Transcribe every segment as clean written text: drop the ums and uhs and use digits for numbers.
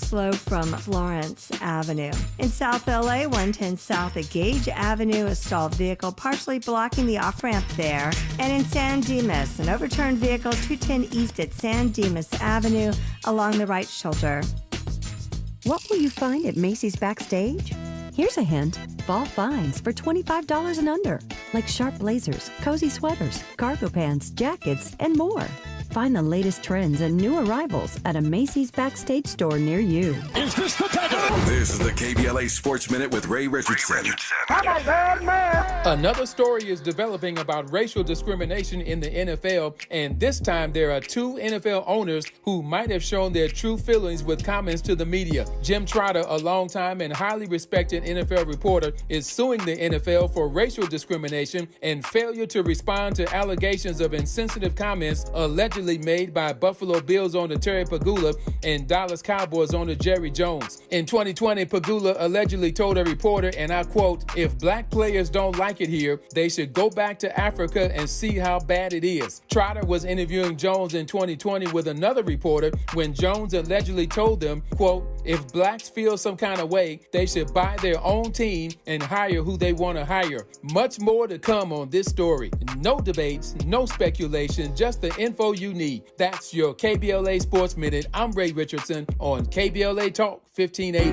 slow from Florence Avenue. In South LA, 110 South at Gage Avenue, a stalled vehicle partially blocking the off-ramp there. And in San Dimas, an overturned vehicle 210 East at San Dimas Avenue along the right shoulder. What will you find at Macy's Backstage? Here's a hint. Fall finds for $25 and under, like sharp blazers, cozy sweaters, cargo pants, jackets, and more. Find the latest trends and new arrivals at a Macy's Backstage store near you. Is this the tiger? This is the KBLA Sports Minute with Ray Richardson. I'm a bad man. Another story is developing about racial discrimination in the NFL, and this time there are two NFL owners who might have shown their true feelings with comments to the media. Jim Trotter, a longtime and highly respected NFL reporter, is suing the NFL for racial discrimination and failure to respond to allegations of insensitive comments allegedly made by Buffalo Bills owner Terry Pegula and Dallas Cowboys owner Jerry Jones. In 2020, Pegula allegedly told a reporter, and I quote, "If black players don't like it here, they should go back to Africa and see how bad it is." Trotter was interviewing Jones in 2020 with another reporter when Jones allegedly told them, quote, "If blacks feel some kind of way, they should buy their own team and hire who they want to hire." Much more to come on this story. No debates, no speculation, just the info you need. That's your KBLA Sports Minute. I'm Ray Richardson on KBLA Talk 1580.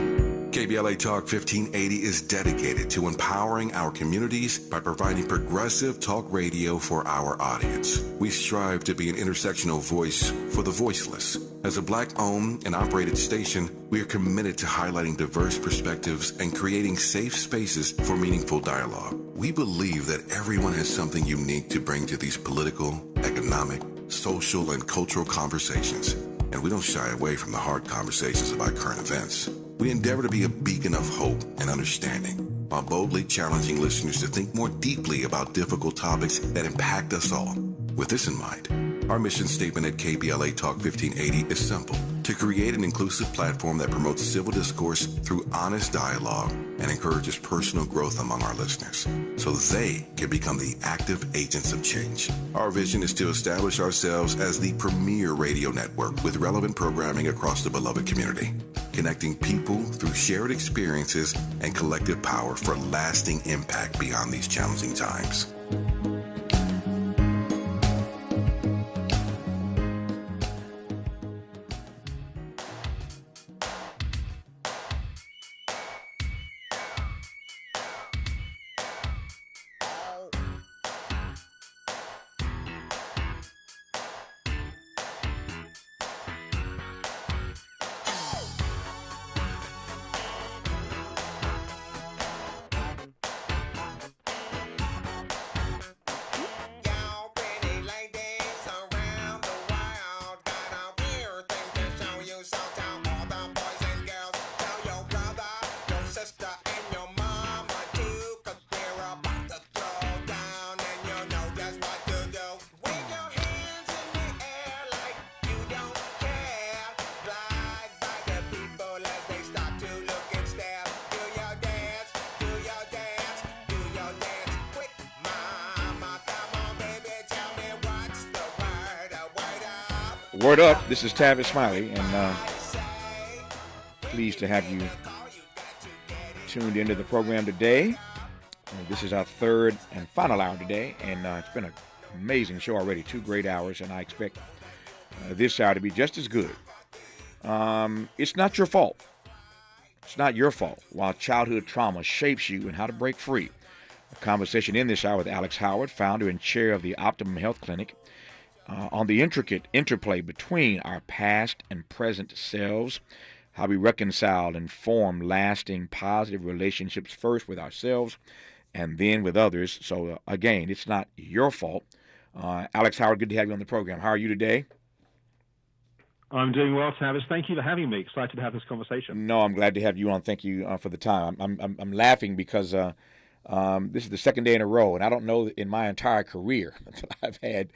KBLA Talk 1580 is dedicated to empowering our communities by providing progressive talk radio for our audience. We strive to be an intersectional voice for the voiceless. As a Black-owned and operated station, we are committed to highlighting diverse perspectives and creating safe spaces for meaningful dialogue. We believe that everyone has something unique to bring to these political, economic, social, and cultural conversations, and we don't shy away from the hard conversations about current events. We endeavor to be a beacon of hope and understanding, while boldly challenging listeners to think more deeply about difficult topics that impact us all. With this in mind, our mission statement at KBLA Talk 1580 is simple: to create an inclusive platform that promotes civil discourse through honest dialogue and encourages personal growth among our listeners, so they can become the active agents of change. Our vision is to establish ourselves as the premier radio network with relevant programming across the beloved community, connecting people through shared experiences and collective power for lasting impact beyond these challenging times. Word up, this is Tavis Smiley, and pleased to have you tuned into the program today. This is our third and final hour today, and it's been an amazing show already, 2 great hours, and I expect this hour to be just as good. It's not your fault. It's not your fault while childhood trauma shapes you and how to break free. A conversation in this hour with Alex Howard, founder and chair of the Optimum Health Clinic, on the intricate interplay between our past and present selves, how we reconcile and form lasting positive relationships first with ourselves and then with others. So, again, it's not your fault. Alex Howard, good to have you on the program. How are you today? I'm doing well, Tavis. Thank you for having me. Excited to have this conversation. No, I'm glad to have you on. Thank you for the time. I'm laughing because this is the second day in a row, and I don't know in my entire career that I've had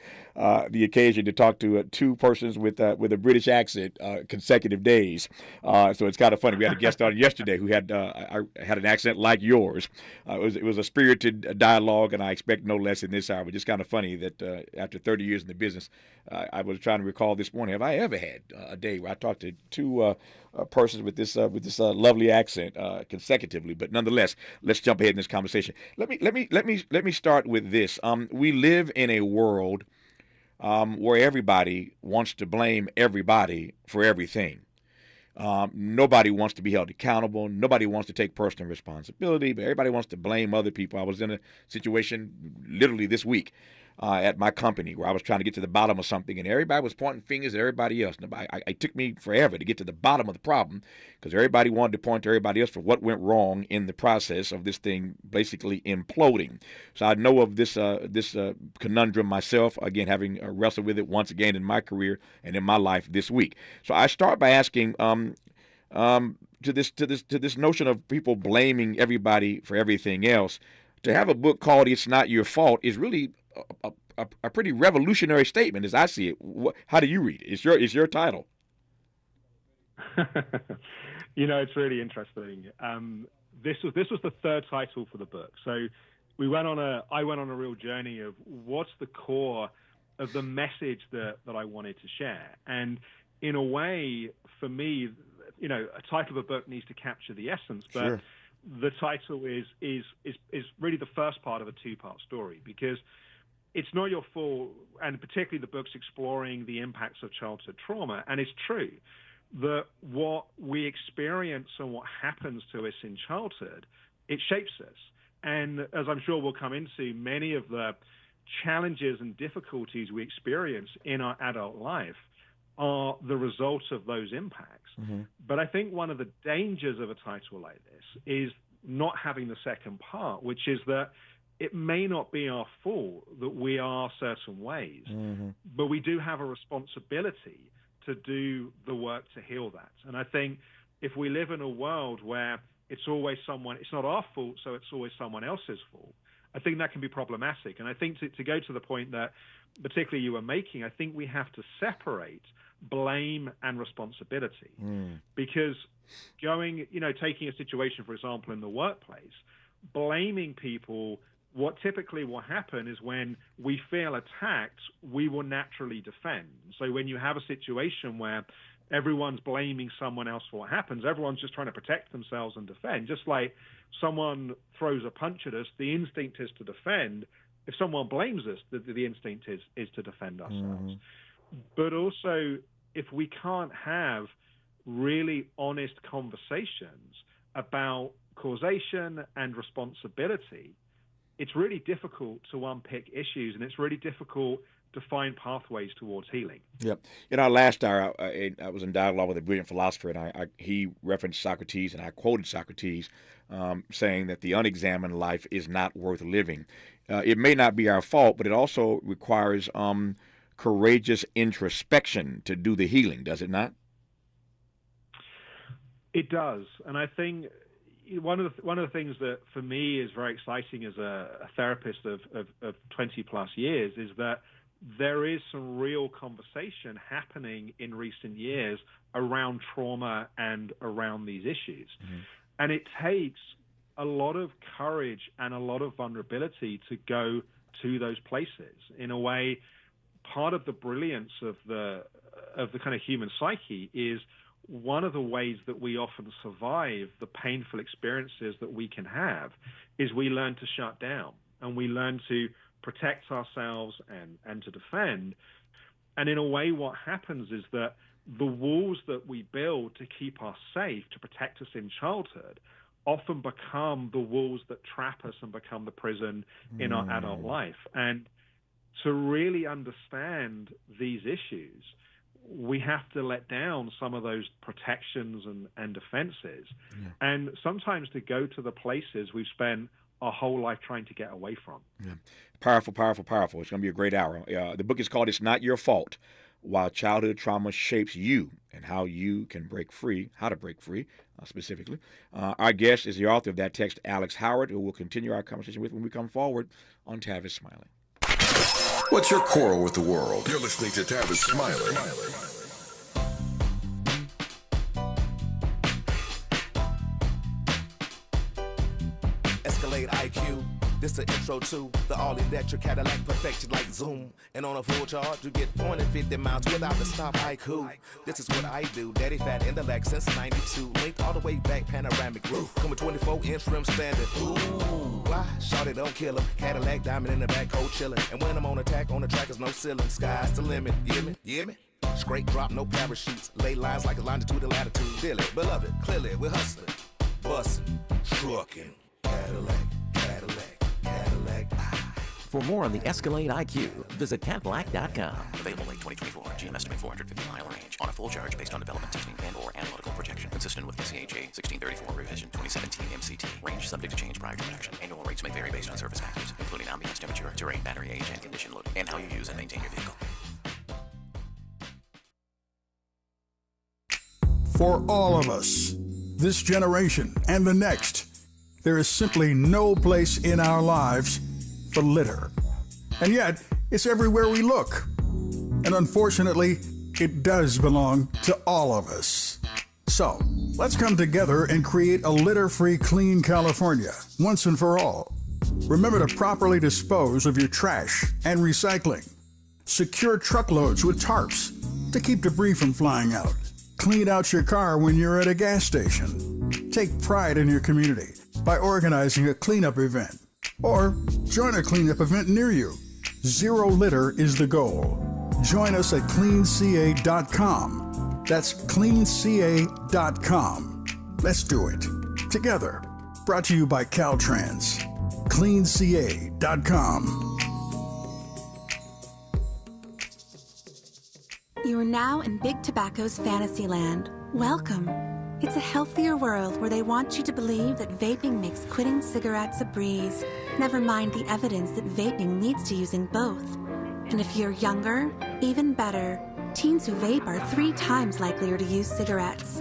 the occasion to talk to 2 persons with a British accent consecutive days. So it's kind of funny. We had a guest on yesterday who had an accent like yours. It was a spirited dialogue, and I expect no less in this hour. But just kind of funny that after 30 years in the business, I was trying to recall this morning, have I ever had a day where I talked to 2 persons with this lovely accent consecutively. But nonetheless, let's jump ahead in this conversation. Let me start with this. We live in a world where everybody wants to blame everybody for everything. Nobody wants to be held accountable. Nobody wants to take personal responsibility, but everybody wants to blame other people. I was in a situation literally this week at my company where I was trying to get to the bottom of something, and everybody was pointing fingers at everybody else. It took me forever to get to the bottom of the problem because everybody wanted to point to everybody else for what went wrong in the process of this thing basically imploding. So I know of this conundrum myself, again, having wrestled with it once again in my career and in my life this week. So I start by asking to this notion of people blaming everybody for everything else. To have a book called "It's Not Your Fault" is really a pretty revolutionary statement, as I see it. How do you read it? It's your title. It's really interesting. This was the third title for the book. So I went on a real journey of what's the core of the message that I wanted to share. And in a way, for me, a title of a book needs to capture the essence, but sure. The title is really the first part of a two-part story, because it's not your fault, and particularly the book's exploring the impacts of childhood trauma. And it's true that what we experience and what happens to us in childhood, it shapes us. And as I'm sure we'll come into, many of the challenges and difficulties we experience in our adult life are the result of those impacts. Mm-hmm. But I think one of the dangers of a title like this is not having the second part, which is that it may not be our fault that we are certain ways, mm-hmm. but we do have a responsibility to do the work to heal that. And I think if we live in a world where it's not our fault, so it's always someone else's fault, I think that can be problematic. And I think to go to the point that particularly you were making, I think we have to separate blame and responsibility. Because taking a situation, for example, in the workplace, blaming people, what typically will happen is when we feel attacked, we will naturally defend. So when you have a situation where everyone's blaming someone else for what happens, everyone's just trying to protect themselves and defend. Just like someone throws a punch at us, the instinct is to defend. If someone blames us, the instinct is to defend ourselves. Mm-hmm. But also, if we can't have really honest conversations about causation and responsibility, it's really difficult to unpick issues, and it's really difficult to find pathways towards healing. Yep. In our last hour, I was in dialogue with a brilliant philosopher, and he referenced Socrates, and I quoted Socrates saying that the unexamined life is not worth living. It may not be our fault, but it also requires courageous introspection to do the healing, does it not? It does. And I think one of the things that for me is very exciting as a therapist of 20 plus years is that there is some real conversation happening in recent years around trauma and around these issues. Mm-hmm. And it takes a lot of courage and a lot of vulnerability to go to those places. In a way, part of the brilliance of the kind of human psyche is one of the ways that we often survive the painful experiences that we can have is we learn to shut down, and we learn to protect ourselves and to defend. And in a way, what happens is that the walls that we build to keep us safe, to protect us in childhood, often become the walls that trap us and become the prison in our adult life. And to really understand these issues, we have to let down some of those protections and defenses. Yeah. And sometimes to go to the places we've spent our whole life trying to get away from. Yeah. Powerful, powerful, powerful. It's going to be a great hour. The book is called "It's Not Your Fault: While Childhood Trauma Shapes You and How You Can Break Free," how to break free, specifically. Our guest is the author of that text, Alex Howard, who we'll continue our conversation with when we come forward on Tavis Smiley. What's your quarrel with the world? You're listening to Tavis Smiley. Escalade IQ, This the intro to the all-electric Cadillac, perfected like Zoom. And on a full charge, you get 450 miles without the stop. Haiku. This is what I do. Daddy fat intellect since '92. Linked all the way back, panoramic roof. Come with 24-inch rim standard. Ooh, why? Shawty don't kill him. Cadillac diamond in the back, cold chillin'. And when I'm on attack, on the track is no ceiling. Sky's the limit. You hear me? You hear me? Straight drop, no parachutes. Lay lines like a longitude and latitude. Feel it, beloved, clearly we're hustling. Bussin', truckin'. Cadillac, Cadillac, Cadillac. For more on the Escalade IQ, visit Cadillac.com. Available late 2024. GM estimate 450-mile range. On a full charge based on development testing and/or analytical projection. Consistent with SCHA 1634 revision 2017 MCT. Range subject to change prior to production. Annual rates may vary based on service factors, including ambience, temperature, terrain, battery age, and condition loading, and how you use and maintain your vehicle. For all of us, this generation and the next, there is simply no place in our lives for litter. And yet, it's everywhere we look. And unfortunately, it does belong to all of us. So, let's come together and create a litter-free, clean California, once and for all. Remember to properly dispose of your trash and recycling. Secure truckloads with tarps to keep debris from flying out. Clean out your car when you're at a gas station. Take pride in your community by organizing a cleanup event. Or join a cleanup event near you. Zero litter is the goal. Join us at cleanca.com. That's cleanca.com. Let's do it together. Brought to you by Caltrans. cleanca.com. You are now in Big Tobacco's fantasy land. Welcome. It's a healthier world where they want you to believe that vaping makes quitting cigarettes a breeze. Never mind the evidence that vaping leads to using both. And if you're younger, even better, teens who vape are 3 times likelier to use cigarettes.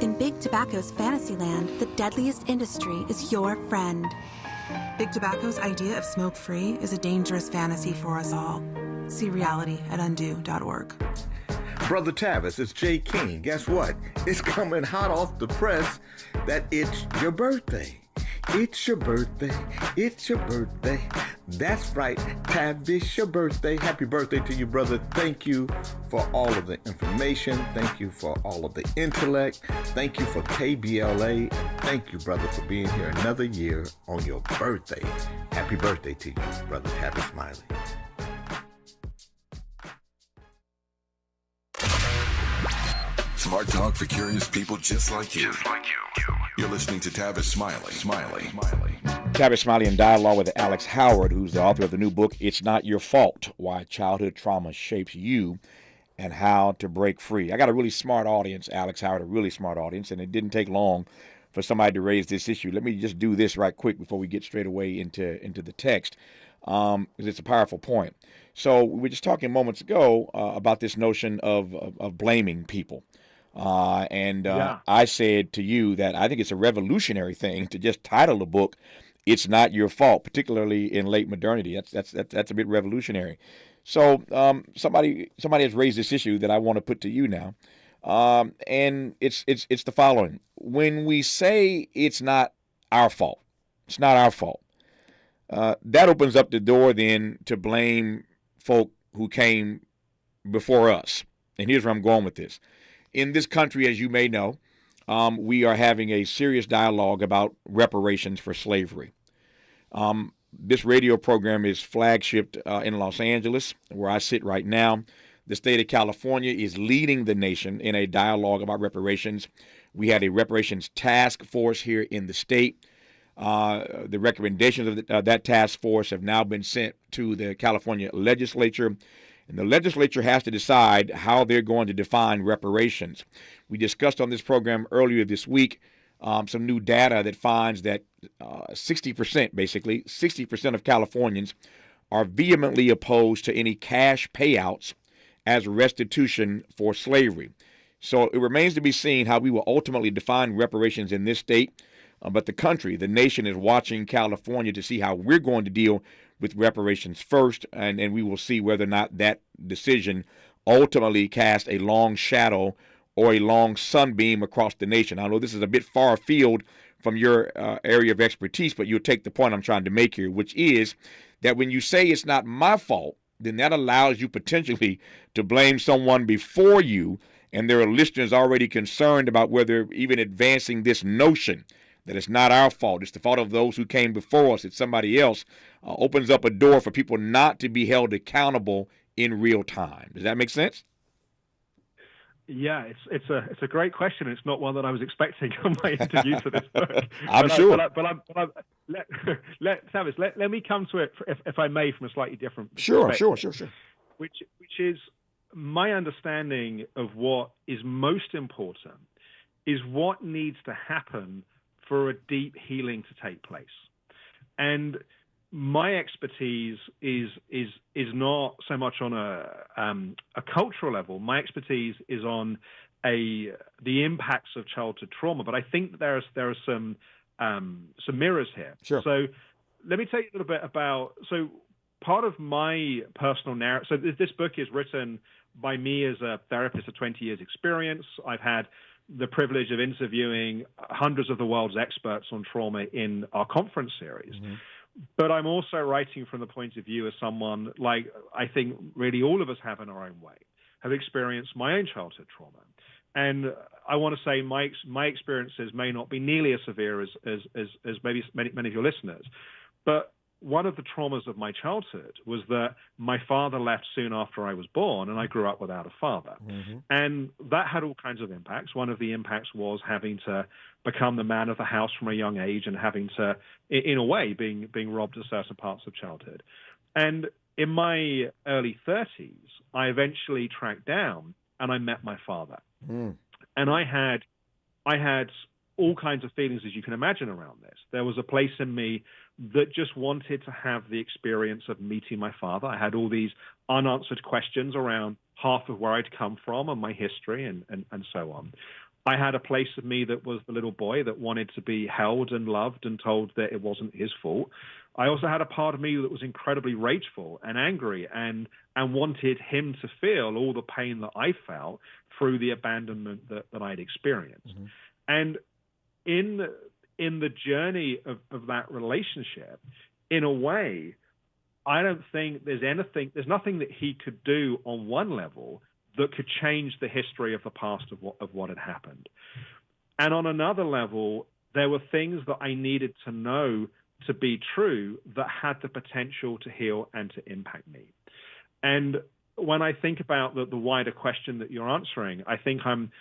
In Big Tobacco's fantasy land, the deadliest industry is your friend. Big Tobacco's idea of smoke-free is a dangerous fantasy for us all. See reality at undo.org. Brother Tavis, it's Jay King. Guess what? It's coming hot off the press that it's your birthday. It's your birthday. It's your birthday. That's right, Tavis, your birthday. Happy birthday to you, brother. Thank you for all of the information. Thank you for all of the intellect. Thank you for KBLA. And thank you, brother, for being here another year on your birthday. Happy birthday to you, brother Tavis Smiley. Smart talk for curious people just like you. You're listening to Tavis Smiley. Tavis Smiley in dialogue with Alex Howard, who's the author of the new book, It's Not Your Fault, Why Childhood Trauma Shapes You and How to Break Free. I got a really smart audience, Alex Howard, a really smart audience, and it didn't take long for somebody to raise this issue. Let me just do this right quick before we get straight away into the text, because it's a powerful point. So we were just talking moments ago about this notion of blaming people. I said to you that I think it's a revolutionary thing to just title the book, It's Not Your Fault, particularly in late modernity. That's a bit revolutionary. So somebody has raised this issue that I want to put to you now. And it's the following. When we say it's not our fault, it's not our fault, that opens up the door then to blame folk who came before us. And here's where I'm going with this. In this country, as you may know, we are having a serious dialogue about reparations for slavery. This radio program is flagshipped in Los Angeles, where I sit right now. The state of California is leading the nation in a dialogue about reparations. We had a reparations task force here in the state. The recommendations of that task force have now been sent to the California legislature. And the legislature has to decide how they're going to define reparations. We discussed on this program earlier this week some new data that finds that 60% of Californians are vehemently opposed to any cash payouts as restitution for slavery. So it remains to be seen how we will ultimately define reparations in this state. But the country, the nation, is watching California to see how we're going to deal with reparations first, and we will see whether or not that decision ultimately casts a long shadow or a long sunbeam across the nation. I know this is a bit far afield from your area of expertise, but you'll take the point I'm trying to make here, which is that when you say it's not my fault, then that allows you potentially to blame someone before you, and there are listeners already concerned about whether even advancing this notion that it's not our fault, it's the fault of those who came before us, it's somebody else, opens up a door for people not to be held accountable in real time. Does that make sense? Yeah, it's a great question. It's not one that I was expecting on my interview for this book. I'm sure. Tavis, let me come to it, if I may, from a slightly different perspective. Sure. Which is my understanding of what is most important is what needs to happen for a deep healing to take place. And my expertise is not so much on a cultural level. My expertise is on the impacts of childhood trauma. But I think there are some mirrors here. Sure. So let me tell you a little bit about. So part of my personal narrative. So this book is written by me as a therapist of 20 years experience. I've had the privilege of interviewing hundreds of the world's experts on trauma in our conference series. Mm-hmm. But I'm also writing from the point of view of someone, like I think really all of us have in our own way, have experienced my own childhood trauma. And I want to say my experiences may not be nearly as severe as maybe many of your listeners. But one of the traumas of my childhood was that my father left soon after I was born, and I grew up without a father. Mm-hmm. And that had all kinds of impacts. One of the impacts was having to become the man of the house from a young age and having to, in a way, being robbed of certain parts of childhood. And in my early 30s, I eventually tracked down and I met my father. Mm. And I had all kinds of feelings, as you can imagine, around this. There was a place in me that just wanted to have the experience of meeting my father. I had all these unanswered questions around half of where I'd come from and my history and so on. I had a place of me that was the little boy that wanted to be held and loved and told that it wasn't his fault. I also had a part of me that was incredibly rageful and angry and wanted him to feel all the pain that I felt through the abandonment that I'd experienced. Mm-hmm. And in the journey of that relationship, in a way, I don't think there's nothing that he could do on one level that could change the history of the past of what had happened. And on another level, there were things that I needed to know to be true that had the potential to heal and to impact me. And when I think about the wider question that you're answering, I think I'm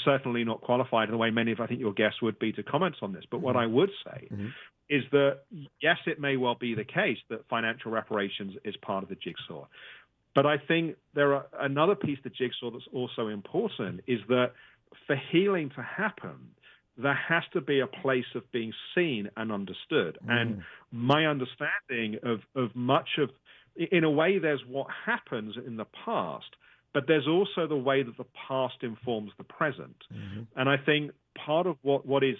certainly not qualified in the way many of I think your guests would be to comment on this. But what I would say is that yes, it may well be the case that financial reparations is part of the jigsaw. But I think there are another piece of the jigsaw that's also important is that for healing to happen, there has to be a place of being seen and understood. And my understanding of much of, in a way, there's what happens in the past, but there's also the way that the past informs the present. Mm-hmm. And I think part of what is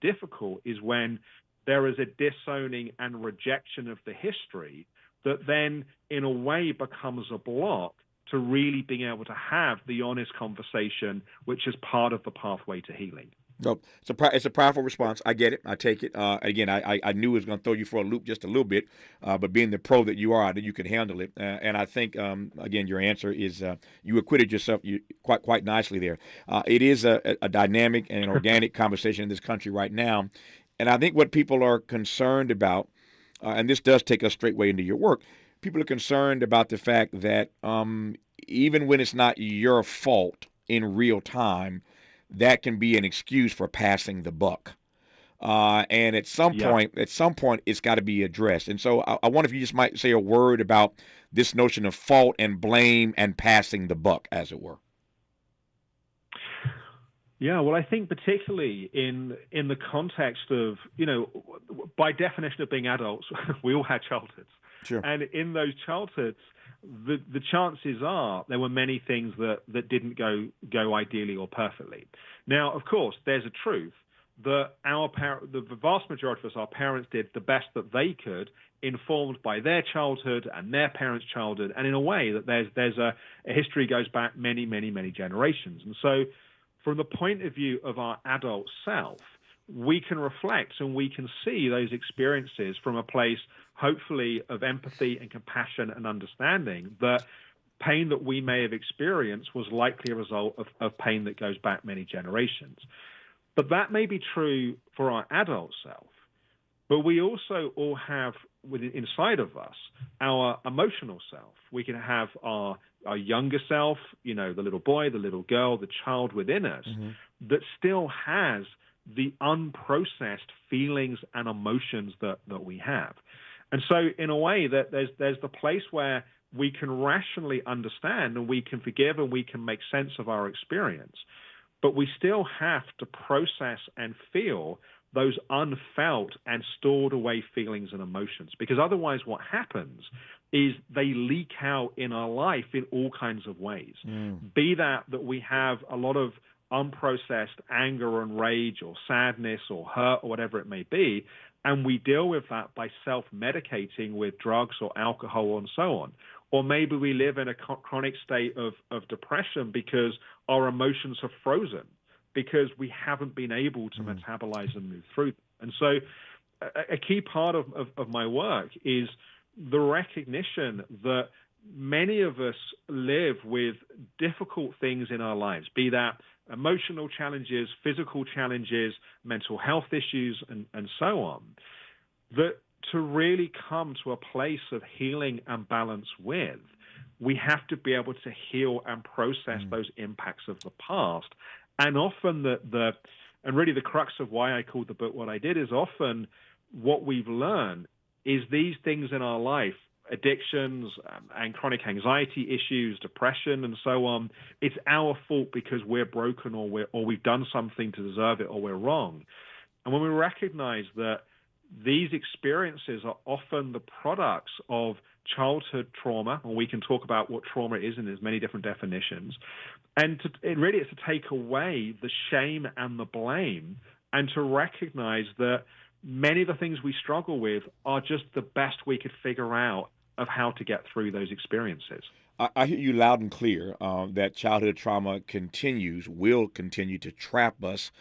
difficult is when there is a disowning and rejection of the history that then, in a way, becomes a block to really being able to have the honest conversation, which is part of the pathway to healing. No, it's a powerful response. I get it. I take it. Again, I knew it was going to throw you for a loop just a little bit, but being the pro that you are, I knew you could handle it. And I think, again, your answer is you acquitted yourself quite nicely there. It is a dynamic and an organic conversation in this country right now. And I think what people are concerned about, and this does take us straightway into your work, people are concerned about the fact that even when it's not your fault in real time, that can be an excuse for passing the buck. And at some point, it's got to be addressed. And so I wonder if you just might say a word about this notion of fault and blame and passing the buck, as it were. Yeah, well, I think particularly in the context of, by definition of being adults, we all had childhoods. Sure. And in those childhoods, the chances are there were many things that didn't go ideally or perfectly. Now, of course, there's a truth that the vast majority of us, our parents, did the best that they could, informed by their childhood and their parents' childhood, and in a way that there's a history goes back many, many, many generations. And so from the point of view of our adult self, we can reflect and we can see those experiences from a place, hopefully, of empathy and compassion and understanding that pain that we may have experienced was likely a result of pain that goes back many generations. But that may be true for our adult self. But we also all have inside of us our emotional self. We can have our younger self, the little boy, the little girl, the child within us that still has the unprocessed feelings and emotions that we have. And so in a way that there's the place where we can rationally understand and we can forgive and we can make sense of our experience. But we still have to process and feel those unfelt and stored away feelings and emotions, because otherwise what happens is they leak out in our life in all kinds of ways. Be that we have a lot of unprocessed anger and rage or sadness or hurt or whatever it may be, and we deal with that by self-medicating with drugs or alcohol and so on. Or maybe we live in a chronic state of depression because our emotions have frozen, because we haven't been able to metabolize and move through them. And so a key part of my work is the recognition that many of us live with difficult things in our lives, be that emotional challenges, physical challenges, mental health issues, and so on, that to really come to a place of healing and balance with, we have to be able to heal and process those impacts of the past. And often and really the crux of why I called the book what I did is often what we've learned is these things in our life, addictions and chronic anxiety issues, depression, and so on, it's our fault because we're broken or we've done something to deserve it or we're wrong. And when we recognize that these experiences are often the products of childhood trauma, and we can talk about what trauma is, and there's many different definitions, and it's to take away the shame and the blame and to recognize that many of the things we struggle with are just the best we could figure out of how to get through those experiences. I hear you loud and clear that childhood trauma will continue to trap us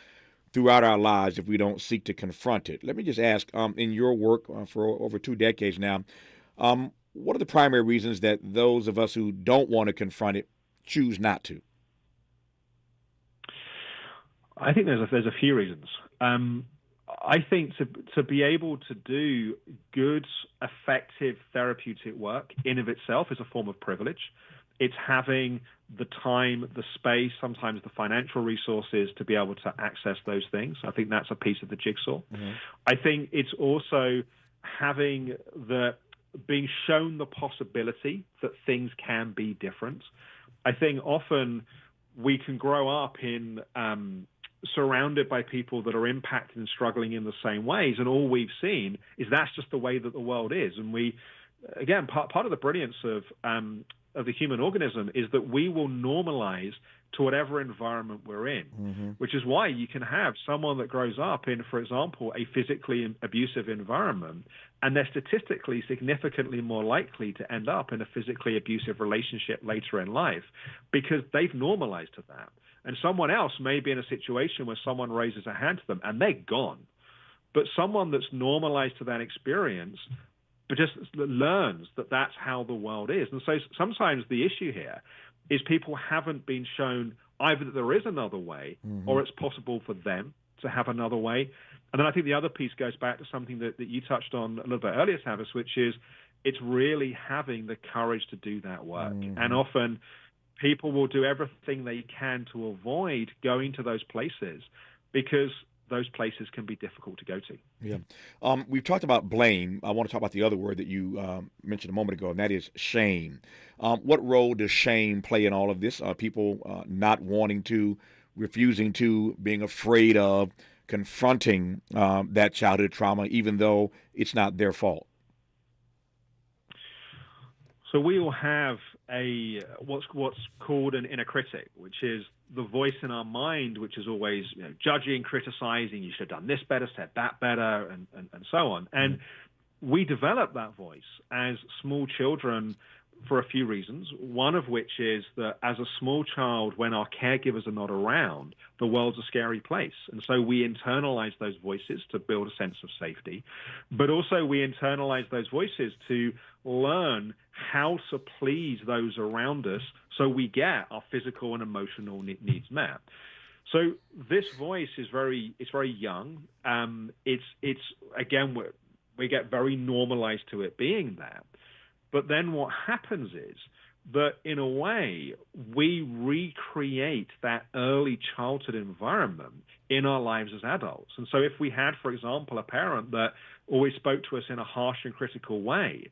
throughout our lives if we don't seek to confront it. Let me just ask, in your work for over 2 decades now, what are the primary reasons that those of us who don't want to confront it choose not to? I think there's a few reasons. I think to be able to do good, effective therapeutic work in of itself is a form of privilege. It's having the time, the space, sometimes the financial resources to be able to access those things. I think that's a piece of the jigsaw. I think it's also being shown the possibility that things can be different. I think often we can grow up in surrounded by people that are impacted and struggling in the same ways, and all we've seen is that's just the way that the world is. And part of the brilliance of the human organism is that we will normalize to whatever environment we're in, which is why you can have someone that grows up in, for example, a physically abusive environment, and they're statistically significantly more likely to end up in a physically abusive relationship later in life because they've normalized to that. And someone else may be in a situation where someone raises a hand to them and they're gone. But someone that's normalized to that experience but just learns that that's how the world is. And so sometimes the issue here is people haven't been shown either that there is another way or it's possible for them to have another way. And then I think the other piece goes back to something that you touched on a little bit earlier, Tavis, which is it's really having the courage to do that work. And often people will do everything they can to avoid going to those places because those places can be difficult to go to. Yeah. We've talked about blame. I want to talk about the other word that you mentioned a moment ago, and that is shame. What role does shame play in all of this? People not wanting to, refusing to, being afraid of, confronting that childhood trauma, even though it's not their fault? So we will have what's called an inner critic, which is the voice in our mind, which is always judging, criticizing, you should have done this better, said that better, and so on. And we develop that voice as small children for a few reasons, one of which is that as a small child, when our caregivers are not around, the world's a scary place. And so we internalize those voices to build a sense of safety, but also we internalize those voices to learn how to please those around us so we get our physical and emotional needs met. So this voice is very young. It's again, we get very normalized to it being there. But then what happens is that, in a way, we recreate that early childhood environment in our lives as adults. And so if we had, for example, a parent that always spoke to us in a harsh and critical way,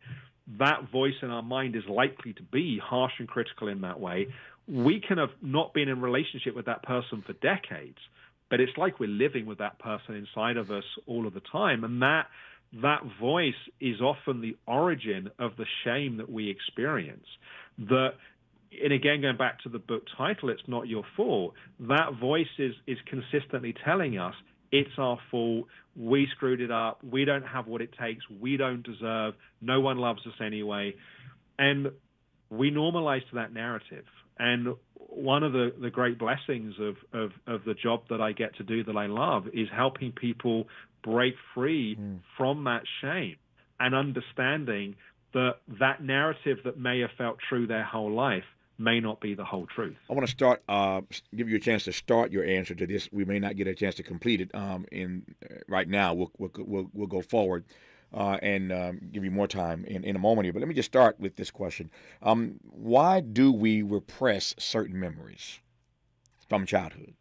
that voice in our mind is likely to be harsh and critical in that way. We can have not been in relationship with that person for decades, but it's like we're living with that person inside of us all of the time. And that voice is often the origin of the shame that we experience. And again, going back to the book title, It's Not Your Fault, that voice is consistently telling us it's our fault, we screwed it up, we don't have what it takes, we don't deserve, no one loves us anyway. And we normalize to that narrative. And one of the great blessings of the job that I get to do that I love is helping people break free from that shame and understanding that narrative that may have felt true their whole life may not be the whole truth. I want to start, give you a chance to start your answer to this. We may not get a chance to complete it right now. We'll go forward and give you more time in a moment here. But let me just start with this question. Why do we repress certain memories from childhood?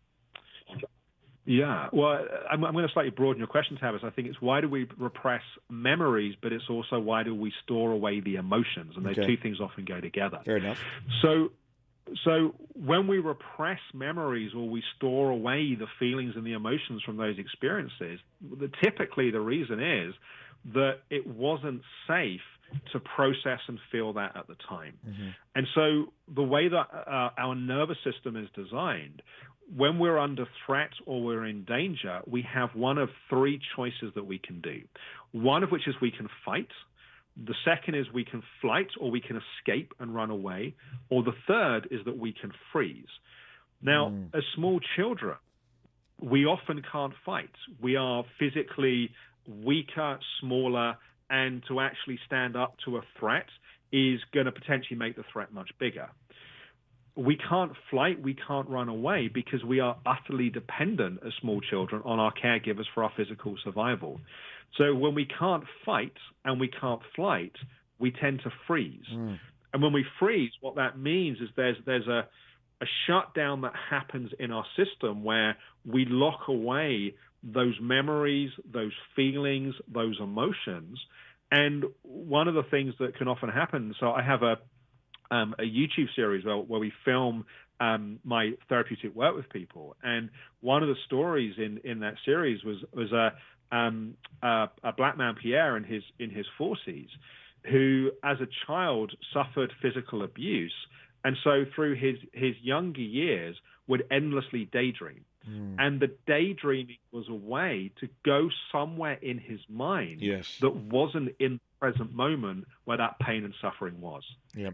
Yeah, well, I'm going to slightly broaden your question, Tavis. I think it's why do we repress memories, but it's also why do we store away the emotions? And those two things often go together. Fair enough. So when we repress memories or we store away the feelings and the emotions from those experiences, typically the reason is that it wasn't safe to process and feel that at the time. Mm-hmm. And so the way that our nervous system is designed, when we're under threat or we're in danger, we have one of three choices that we can do. One of which is we can fight. The second is we can flight or we can escape and run away. Or the third is that we can freeze. Now, as small children, we often can't fight. We are physically weaker, smaller, and to actually stand up to a threat is going to potentially make the threat much bigger. We can't flight, we can't run away because we are utterly dependent as small children on our caregivers for our physical survival. So when we can't fight and we can't flight, we tend to freeze. And when we freeze, what that means is there's a shutdown that happens in our system where we lock away those memories, those feelings, those emotions. And one of the things that can often happen, so I have a YouTube series where we film my therapeutic work with people, and one of the stories in that series was a black man, Pierre, in his 40s, who as a child suffered physical abuse, and so through his younger years would endlessly daydream. And the daydreaming was a way to go somewhere in his mind that wasn't in the present moment where that pain and suffering was. Yeah.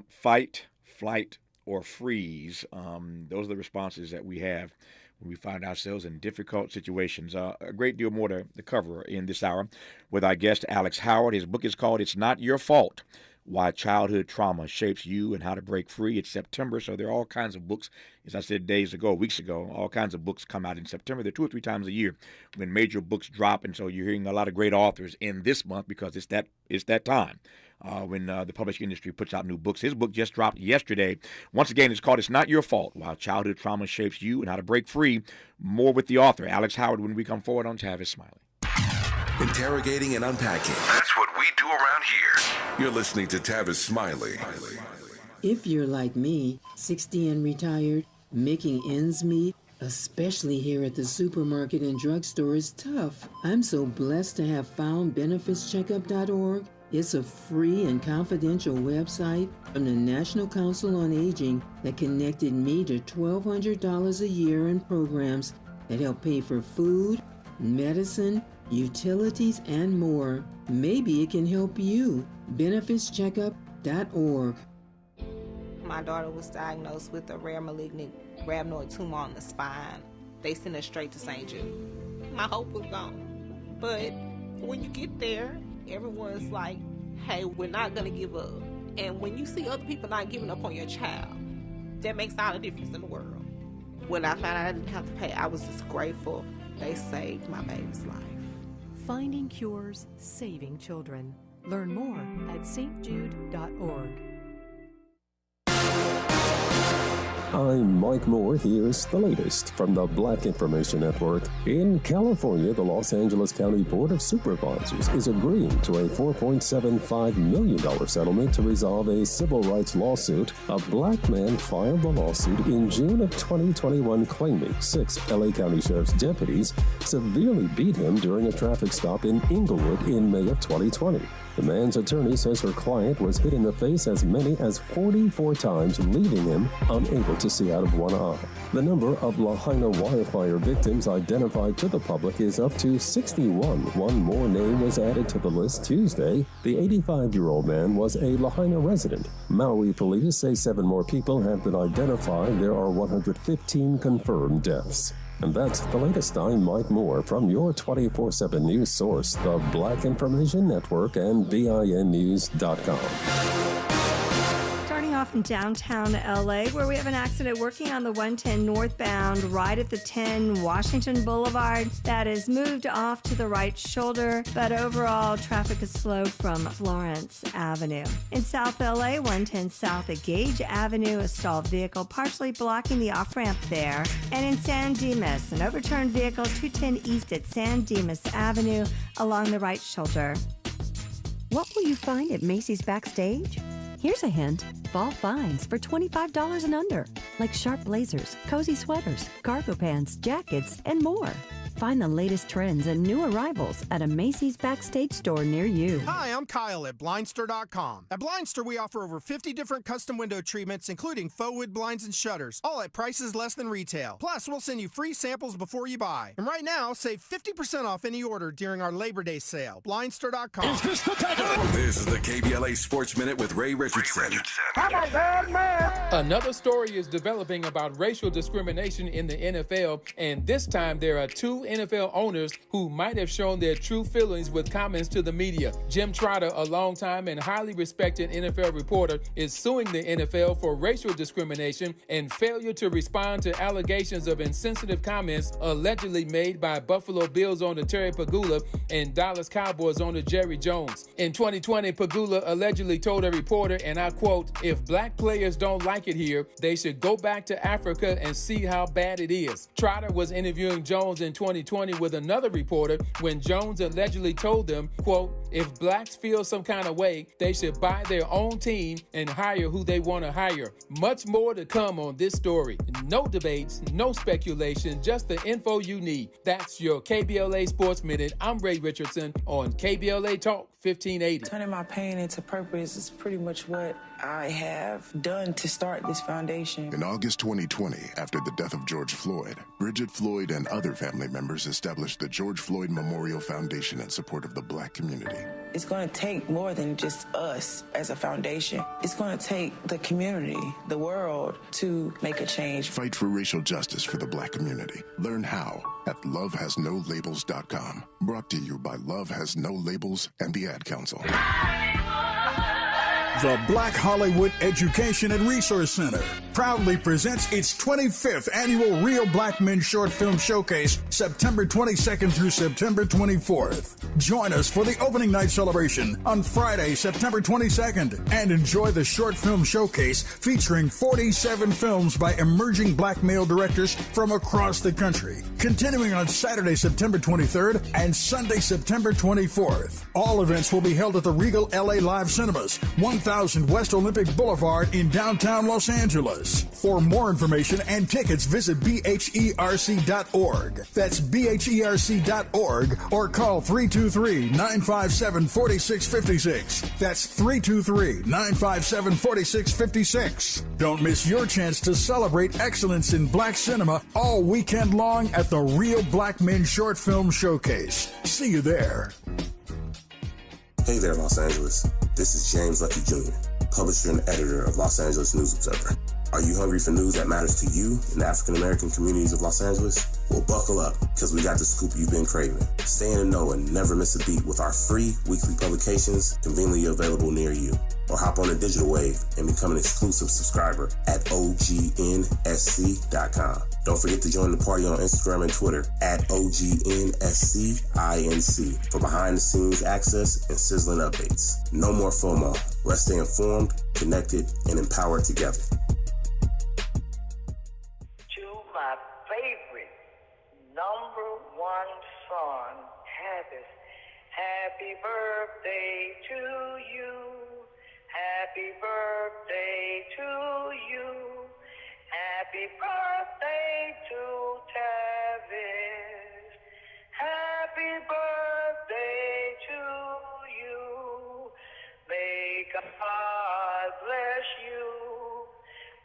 Fight, flight, or freeze. Those are the responses that we have when we find ourselves in difficult situations. A great deal more to cover in this hour with our guest, Alex Howard. His book is called It's Not Your Fault, Why Childhood Trauma Shapes You and How to Break Free. It's September, so there are all kinds of books. As I said weeks ago, all kinds of books come out in September. They're 2 or 3 times a year when major books drop, and so you're hearing a lot of great authors in this month because it's that time. When the publishing industry puts out new books. His book just dropped yesterday. Once again, it's called It's Not Your Fault, Why Childhood Trauma Shapes You and How to Break Free. More with the author, Alex Howard, when we come forward on Tavis Smiley. Interrogating and unpacking. That's what we do around here. You're listening to Tavis Smiley. If you're like me, 60 and retired, making ends meet, especially here at the supermarket and drugstore, is tough. I'm so blessed to have found BenefitsCheckup.org. It's a free and confidential website from the National Council on Aging that connected me to $1,200 a year in programs that help pay for food, medicine, utilities, and more. Maybe it can help you. BenefitsCheckup.org. My daughter was diagnosed with a rare malignant rhabdoid tumor on the spine. They sent her straight to St. Jude. My hope was gone. But when you get there, everyone's like, hey, we're not going to give up. And when you see other people not giving up on your child, that makes all the difference in the world. When I found out I didn't have to pay, I was just grateful they saved my baby's life. Finding cures, saving children. Learn more at stjude.org. I'm Mike Moore. Here's the latest from the Black Information Network. In California, the Los Angeles County Board of Supervisors is agreeing to a $4.75 million settlement to resolve a civil rights lawsuit. A black man filed the lawsuit in June of 2021 claiming 6 LA County Sheriff's deputies severely beat him during a traffic stop in Inglewood in May of 2020. The man's attorney says her client was hit in the face as many as 44 times, leaving him unable to see out of one eye. The number of Lahaina wildfire victims identified to the public is up to 61. One more name was added to the list Tuesday. The 85-year-old man was a Lahaina resident. Maui police say 7 more people have been identified. There are 115 confirmed deaths. And that's the latest. I'm Mike Moore from your 24/7 news source, the Black Information Network and BINnews.com. Starting off in downtown LA, where we have an accident working on the 110 northbound right at the 10 Washington Boulevard. That is moved off to the right shoulder, but overall traffic is slow from Florence Avenue. In South LA, 110 south at Gage Avenue, a stalled vehicle partially blocking the off-ramp there. And in San Dimas, an overturned vehicle 210 east at San Dimas Avenue along the right shoulder. What will you find at Macy's Backstage? Here's a hint. Fall finds for $25 and under, like sharp blazers, cozy sweaters, cargo pants, jackets, and more. Find the latest trends and new arrivals at a Macy's Backstage store near you. Hi, I'm Kyle at Blindster.com. At Blindster, we offer over 50 different custom window treatments, including faux wood blinds and shutters, all at prices less than retail. Plus, we'll send you free samples before you buy. And right now, save 50% off any order during our Labor Day sale. Blindster.com. This is the KBLA Sports Minute with Ray Richardson. I'm a bad man. Another story is developing about racial discrimination in the NFL, and this time there are 2 NFL owners who might have shown their true feelings with comments to the media. Jim Trotter, a longtime and highly respected NFL reporter, is suing the NFL for racial discrimination and failure to respond to allegations of insensitive comments allegedly made by Buffalo Bills owner Terry Pegula and Dallas Cowboys owner Jerry Jones. In 2020, Pegula allegedly told a reporter, and I quote, "If black players don't like it here, they should go back to Africa and see how bad it is." Trotter was interviewing Jones in 2020 with another reporter when Jones allegedly told them, quote, "If blacks feel some kind of way, they should buy their own team and hire who they want to hire." Much more to come on this story. No debates, no speculation, just the info you need. That's your KBLA Sports Minute. I'm Ray Richardson on KBLA Talk 1580. Turning my pain into purpose is pretty much what I have done to start this foundation. In August 2020, after the death of George Floyd, Bridget Floyd and other family members established the George Floyd Memorial Foundation in support of the black community. It's going to take more than just us as a foundation. It's going to take the community, the world, to make a change. Fight for racial justice for the black community. Learn how at lovehasnolabels.com. Brought to you by Love Has No Labels and the Ad Council. The Black Hollywood Education and Resource Center proudly presents its 25th annual Real Black Men Short Film Showcase, September 22nd through September 24th. Join us for the opening night celebration on Friday, September 22nd, and enjoy the short film showcase featuring 47 films by emerging black male directors from across the country. Continuing on Saturday, September 23rd and Sunday, September 24th. All events will be held at the Regal LA Live Cinemas, 1000 West Olympic Boulevard in downtown Los Angeles. Angeles. For more information and tickets, visit bherc.org. That's bherc.org or call 323-957-4656. That's 323-957-4656. Don't miss your chance to celebrate excellence in black cinema all weekend long at the Real Black Men Short Film Showcase. See you there. Hey there, Los Angeles. This is James Lucky Jr., publisher and editor of Los Angeles News Observer. Are you hungry for news that matters to you in the African-American communities of Los Angeles? Well, buckle up, because we got the scoop you've been craving. Stay in the know and never miss a beat with our free weekly publications conveniently available near you. Or hop on the digital wave and become an exclusive subscriber at OGNSC.com. Don't forget to join the party on Instagram and Twitter at OGNSCINC for behind-the-scenes access and sizzling updates. No more FOMO. Let's stay informed, connected, and empowered together. My favorite number one song, Tavis. Happy birthday to you. Happy birthday to you. Happy birthday to Tavis. Happy birthday to you. May God bless you.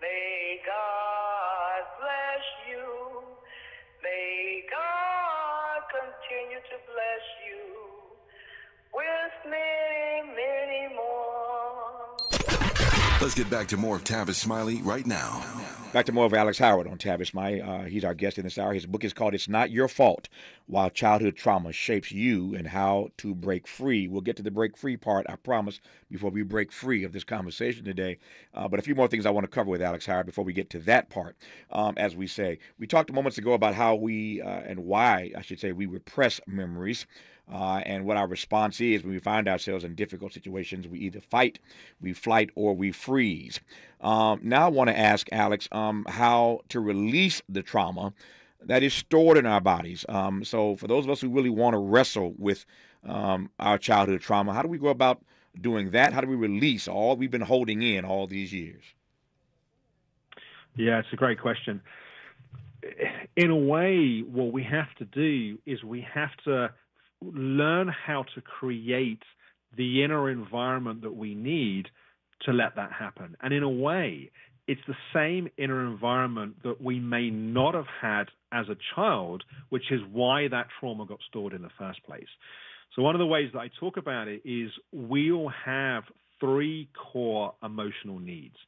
May God bless you. May God continue to bless you with many, many more. Let's get back to more of Tavis Smiley right now. Back to more of Alex Howard on Tavis Smiley. He's our guest in this hour. His book is called It's Not Your Fault, While Childhood Trauma Shapes You and How to Break Free. We'll get to the break free part, I promise, before we break free of this conversation today. But a few more things I want to cover with Alex Howard before we get to that part. As we say, we talked moments ago about how we, and why, I should say, we repress memories. And what our response is when we find ourselves in difficult situations. We either fight, we flight, or we freeze. Now I want to ask Alex how to release the trauma that is stored in our bodies. So for those of us who really want to wrestle with our childhood trauma, how do we go about doing that? How do we release all we've been holding in all these years? Yeah, it's a great question. In a way, what we have to do is we have to learn how to create the inner environment that we need to let that happen. And in a way, it's the same inner environment that we may not have had as a child, which is why that trauma got stored in the first place. So one of the ways that I talk about it is we all have 3 core emotional needs.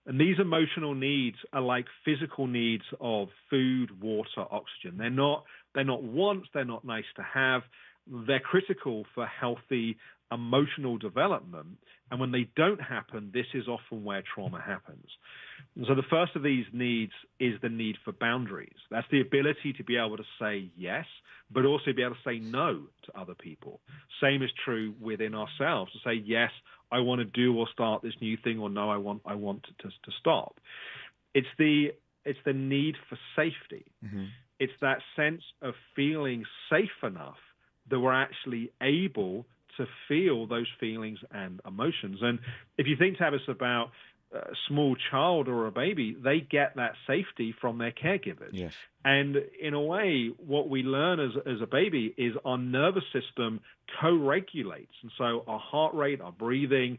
And these emotional needs are like physical needs of food, water, oxygen. They're not wants, they're not nice to have. They're critical for healthy emotional development. And when they don't happen, this is often where trauma happens. And so the first of these needs is the need for boundaries. That's the ability to be able to say yes, but also be able to say no to other people. Same is true within ourselves, to say, yes, I want to do or start this new thing, or no, I want to stop. It's the need for safety. Mm-hmm. It's that sense of feeling safe enough that we're actually able to feel those feelings and emotions. And if you think, Tavis, about a small child or a baby, they get that safety from their caregivers. Yes. And in a way, what we learn as a baby is our nervous system co-regulates. And so our heart rate, our breathing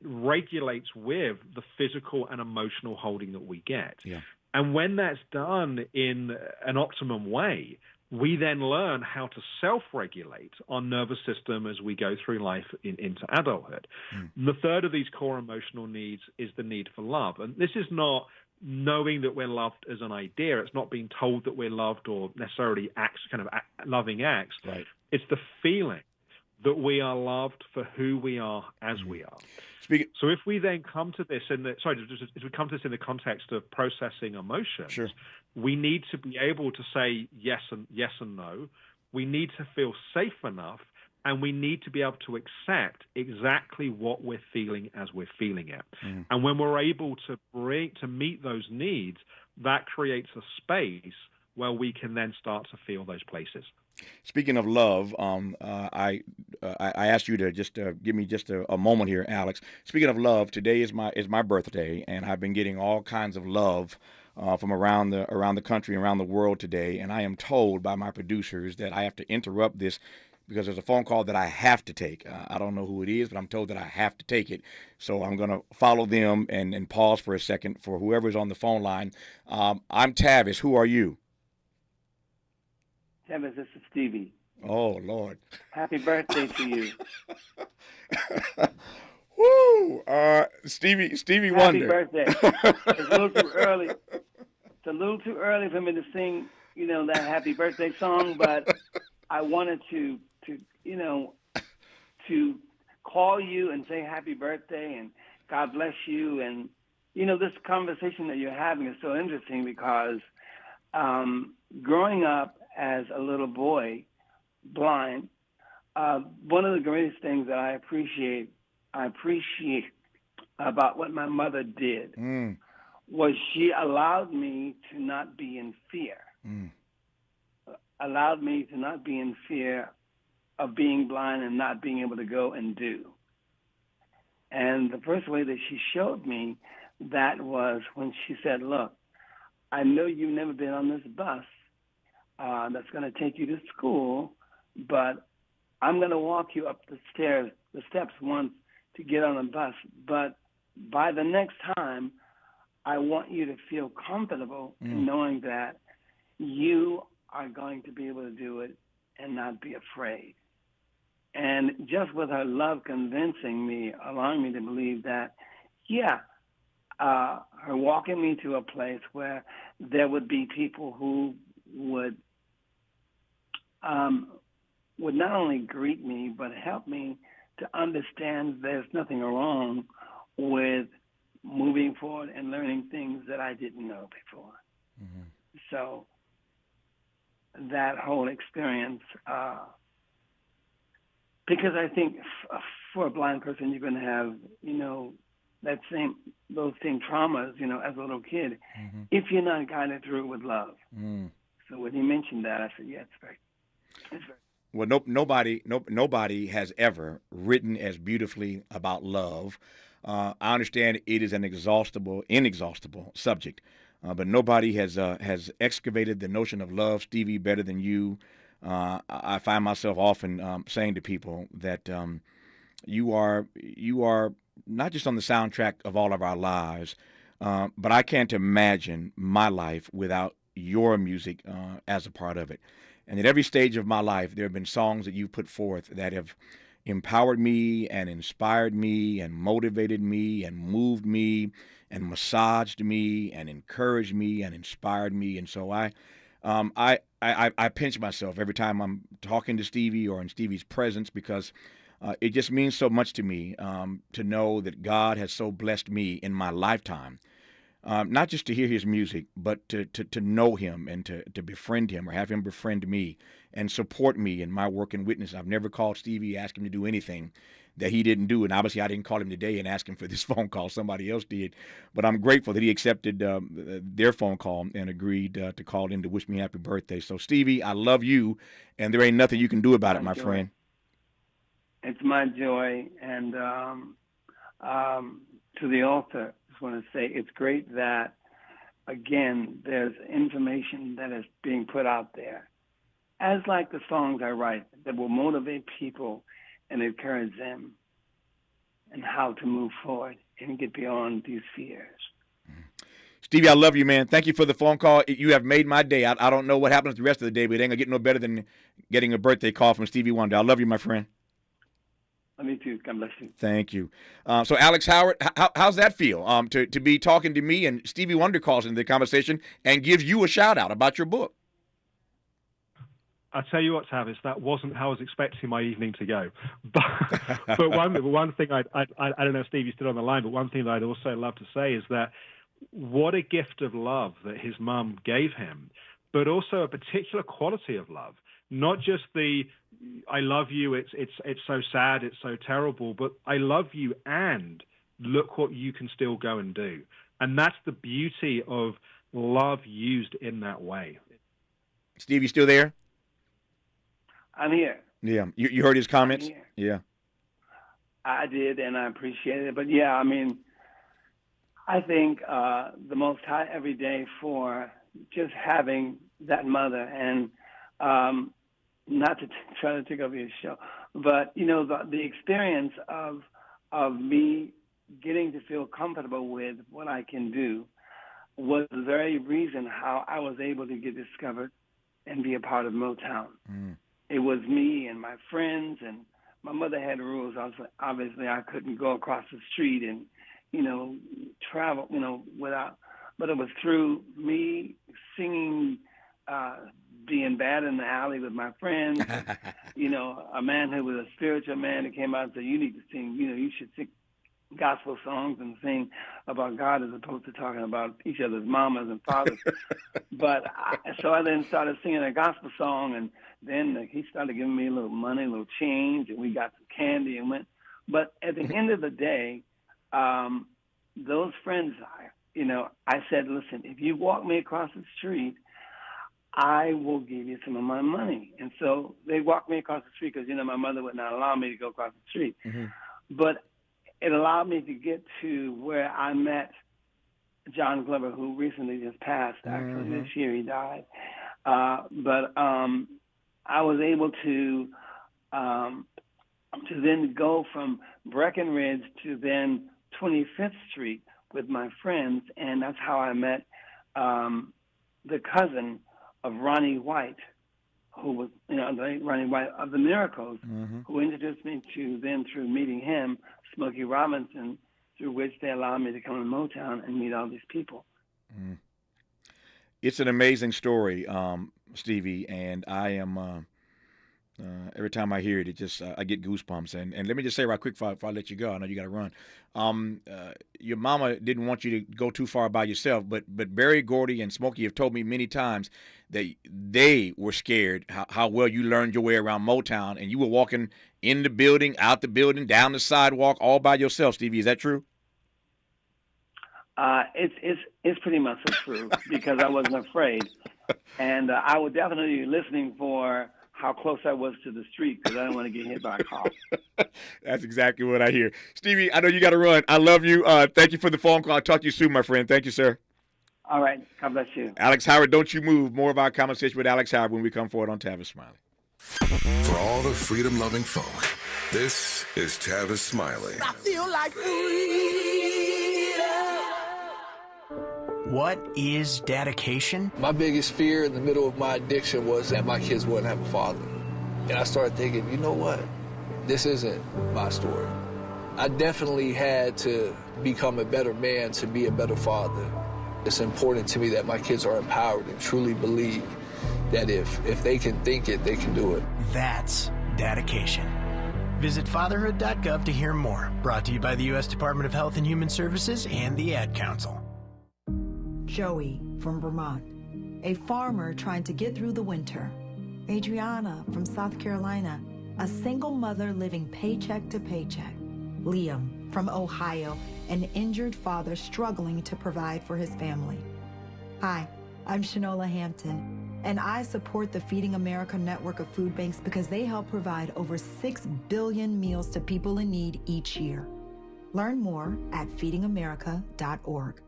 regulates with the physical and emotional holding that we get. Yeah. And when that's done in an optimum way, we then learn how to self-regulate our nervous system as we go through life into adulthood. And the third of these core emotional needs is the need for love. And this is not knowing that we're loved as an idea. It's not being told that we're loved or necessarily loving acts. Right. It's the feeling that we are loved for who we are as we are. So if we then come to this in the context of processing emotions, sure, we need to be able to say yes and no. We need to feel safe enough, and we need to be able to accept exactly what we're feeling as we're feeling it. And when we're able to meet those needs, that creates a space where we can then start to feel those places. Speaking of love, I asked you to just give me just a moment here, Alex. Speaking of love, today is my birthday, and I've been getting all kinds of love from around the country and around the world today. And I am told by my producers that I have to interrupt this because there's a phone call that I have to take. I don't know who it is, but I'm told that I have to take it. So I'm going to follow them and pause for a second for whoever's on the phone line. I'm Tavis. Who are you? Tavis, this is Stevie. Oh, Lord. Happy birthday to you. Woo! Stevie Wonder. Happy birthday. It's a little too early. It's a little too early for me to sing, that happy birthday song, but I wanted to call you and say happy birthday and God bless you. And, this conversation that you're having is so interesting because growing up as a little boy, blind, one of the greatest things that I appreciate about what my mother did was she allowed me to not be in fear. Allowed me to not be in fear of being blind and not being able to go and do. And the first way that she showed me that was when she said, look, I know you've never been on this bus that's going to take you to school, but I'm going to walk you up the steps once to get on a bus. But by the next time, I want you to feel comfortable in knowing that you are going to be able to do it and not be afraid. And just with her love convincing me, allowing me to believe that, her walking me to a place where there would be people who would not only greet me, but help me to understand there's nothing wrong with moving forward and learning things that I didn't know before. So that whole experience, because I think for a blind person, you're going to have, those same traumas, as a little kid, if you're not guided through with love. So when he mentioned that, I said, yeah, it's very. Well, nobody has ever written as beautifully about love. I understand it is an inexhaustible subject, but nobody has excavated the notion of love, Stevie, better than you. I find myself often saying to people that you are not just on the soundtrack of all of our lives, but I can't imagine my life without your music as a part of it. And at every stage of my life, there have been songs that you've put forth that have empowered me and inspired me and motivated me and moved me and massaged me and encouraged me and inspired me. And so I pinch myself every time I'm talking to Stevie or in Stevie's presence because it just means so much to me to know that God has so blessed me in my lifetime. Not just to hear his music, but to know him and to befriend him or have him befriend me and support me in my work and witness. I've never called Stevie, asked him to do anything that he didn't do. And obviously I didn't call him today and ask him for this phone call. Somebody else did. But I'm grateful that he accepted their phone call and agreed to call in to wish me happy birthday. So, Stevie, I love you, and there ain't nothing you can do about it, my friend. It's my joy. And to the author, want to say it's great that, again, there's information that is being put out there, as like the songs I write that will motivate people and encourage them and how to move forward and get beyond these fears. Stevie, I love you, man. Thank you for the phone call. You have made my day. I don't know what happens the rest of the day, but it ain't going to get no better than getting a birthday call from Stevie Wonder. I love you, my friend. Me too. God bless you. Thank you. So, Alex Howard, how's that feel to be talking to me and Stevie Wonder calls into the conversation and gives you a shout out about your book? I tell you what, Tavis, that wasn't how I was expecting my evening to go. But one thing I don't know if Stevie's still on the line, but one thing that I'd also love to say is that what a gift of love that his mum gave him, but also a particular quality of love. Not just the I love you, it's so sad, it's so terrible, but I love you and look what you can still go and do. And that's the beauty of love used in that way. Steve, you still there? I'm here. Yeah. You heard his comments? Yeah. I did, and I appreciate it. But yeah, I mean, I think the Most High every day for just having that mother, and not to try to take over your show, but you know, the experience of me getting to feel comfortable with what I can do was the very reason how I was able to get discovered and be a part of Motown. It was me and my friends, and my mother had rules. Obviously, I couldn't go across the street and, you know, travel, you know, without. But it was through me singing, being bad in the alley with my friends. And, you know, a man who was a spiritual man that came out and said, "You need to sing. You know, you should sing gospel songs and sing about God as opposed to talking about each other's mamas and fathers." So I then started singing a gospel song, and then he started giving me a little money, a little change, and we got some candy and went. But at the end of the day, those friends, you know, I said, "Listen, if you walk me across the street, I will give you some of my money." And so they walked me across the street because, you know, my mother would not allow me to go across the street. But it allowed me to get to where I met John Glover, who recently just passed. Actually, this year he died. But I was able to then go from Breckenridge to then 25th Street with my friends, and that's how I met the cousin of Ronnie White, who was, you know, the late Ronnie White of the Miracles, who introduced me to then, through meeting him, Smokey Robinson, through which they allowed me to come to Motown and meet all these people. It's an amazing story, Stevie, and I am every time I hear it, I get goosebumps. And let me just say right quick before I let you go, I know you got to run. Your mama didn't want you to go too far by yourself, but Barry Gordy and Smokey have told me many times that they were scared how well you learned your way around Motown, and you were walking in the building, out the building, down the sidewalk, all by yourself. Stevie, is that true? It's pretty much so true because I wasn't afraid, and I was definitely listening for how close I was to the street because I didn't want to get hit by a car. That's exactly what I hear. Stevie, I know you got to run. I love you. Thank you for the phone call. I'll talk to you soon, my friend. Thank you, sir. All right. God bless you. Alex Howard, don't you move. More of our conversation with Alex Howard when we come forward on Tavis Smiley. For all the freedom-loving folk, this is Tavis Smiley. I feel like freedom. What is dedication? My biggest fear in the middle of my addiction was that my kids wouldn't have a father. And I started thinking, you know what? This isn't my story. I definitely had to become a better man to be a better father. It's important to me that my kids are empowered and truly believe that if they can think it, they can do it. That's dedication. Visit fatherhood.gov to hear more. Brought to you by the U.S. Department of Health and Human Services and the Ad Council. Joey from Vermont, a farmer trying to get through the winter. Adriana from South Carolina, a single mother living paycheck to paycheck. Liam from Ohio, an injured father struggling to provide for his family. Hi, I'm Shanola Hampton, and I support the Feeding America network of food banks because they help provide over 6 billion meals to people in need each year. Learn more at feedingamerica.org.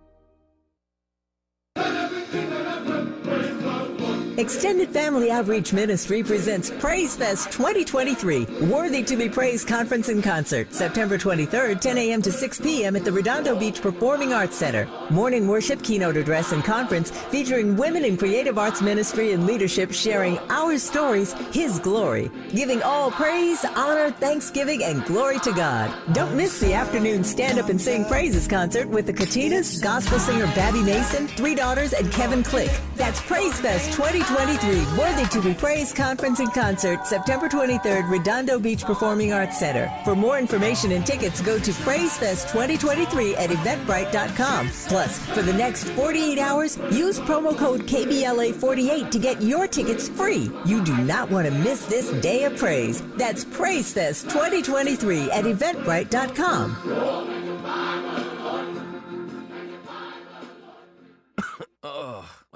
Extended Family Outreach Ministry presents Praise Fest 2023, Worthy to be Praised Conference and Concert, September 23rd, 10 a.m. to 6 p.m. at the Redondo Beach Performing Arts Center. Morning worship, keynote address, and conference featuring women in creative arts ministry and leadership sharing our stories, His glory, giving all praise, honor, thanksgiving, and glory to God. Don't miss the afternoon Stand Up and Sing Praises concert with the Katinas, gospel singer Babby Mason, Three Daughters, and Kevin Click. That's Praise Fest 2023, Worthy to be Praised Conference and Concert, September 23rd, Redondo Beach Performing Arts Center. For more information and tickets, go to PraiseFest 2023 at Eventbrite.com. Plus, for the next 48 hours, use promo code KBLA48 to get your tickets free. You do not want to miss this day of praise. That's PraiseFest 2023 at Eventbrite.com.